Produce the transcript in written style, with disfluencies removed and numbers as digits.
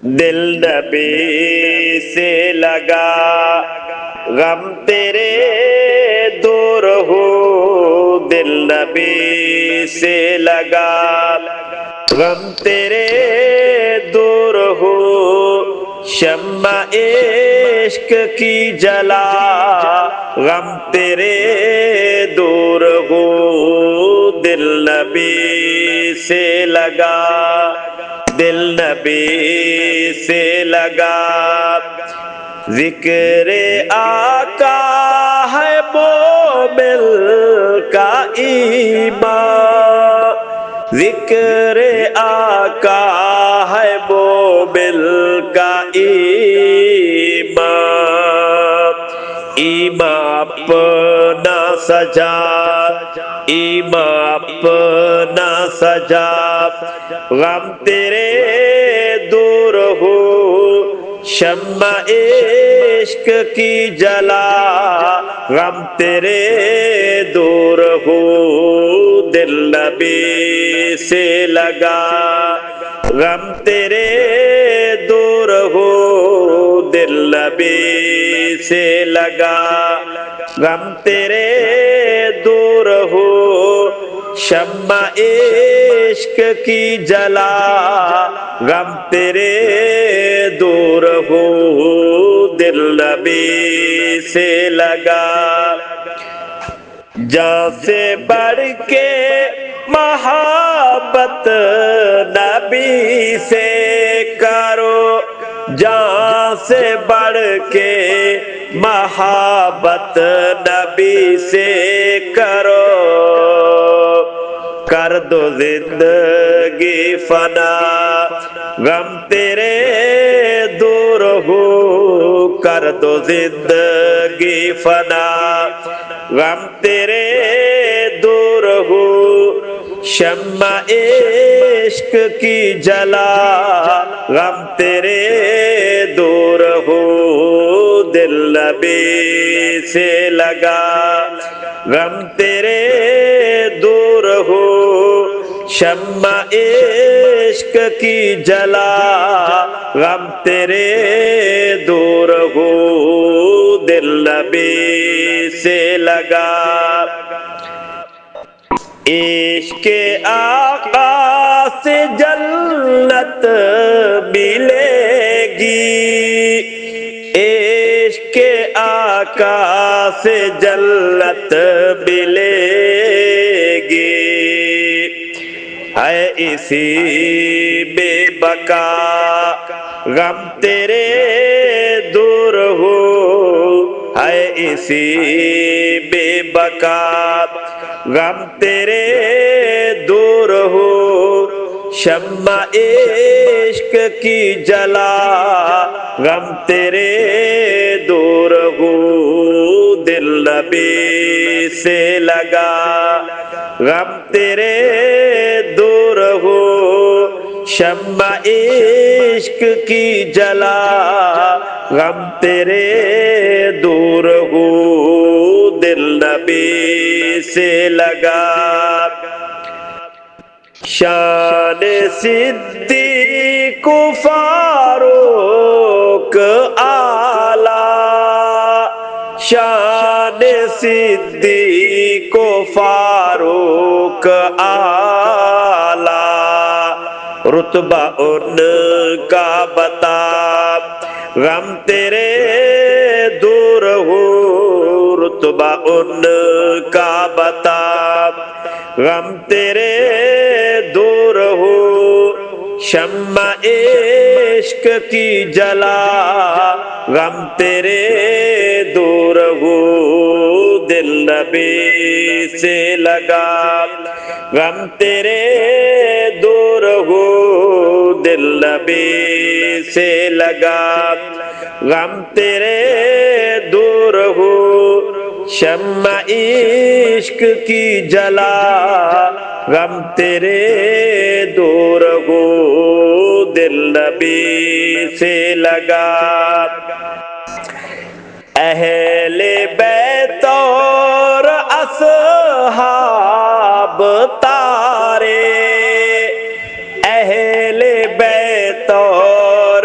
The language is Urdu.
دل نبی سے لگا غم تیرے دور ہو، دل نبی سے لگا غم تیرے دور ہو، شمع عشق کی جلا غم تیرے دور ہو، دل نبی سے لگا، دل نبی سے لگا، ذکر آقا ہے مومن کا ایمان، ذکر آقا ہے مومن کا ایمان، ایمان اپنا سجا، ایمان اپنا سجا، غم تیرے دور ہو، شمع عشق کی جلا غم تیرے دور ہو، دل نبی سے لگا غم تیرے دور ہو، دل نبی سے لگا غم تیرے دور ہو، شمع عشق کی جلا غم تیرے دور ہو، دل نبی سے لگا، جان سے بڑھ کے محبت نبی سے کرو، جان سے بڑھ کے محبت نبی سے کرو، کر دو زندگی فنا غم تیرے دور ہو، کر دو زندگی فنا غم تیرے دور ہو، شمع عشق کی جلا غم تیرے دور ہو، دل نبی سے لگا غم تیرے دور ہو، شمع عشق کی جلا غم تیرے دور ہو، دل نبی سے لگا، عشق آقا سے جنت ملے گی، عشق آقا سے جنت ملے گی، ہے اسی بے بقا غم تیرے دور ہو، ہے اسی بے بقا غم تیرے دور ہو، شمع عشق کی جلا غم تیرے دور ہو، دل نبی سے لگا غم تیرے دور ہو، شمع عشق کی جلا غم تیرے دور ہو، دل نبی سے لگا، شان صدیق فاروق اعلیٰ، شان صدیق فاروق اعلیٰ، رتبہ ان کا بتا غم تیرے دور ہو، رتبہ ان کا بتا غم تیرے دور ہو، شمع عشق کی جلا غم تیرے دور ہو، دل نبی سے لگا غم تیرے دور ہو، دل نبی سے لگا غم تیرے دور ہو، شمع عشق کی جلا غم تیرے دور ہو، دل نبی سے لگا، اہل بیت اور اصحاب تارے، اہل بیت اور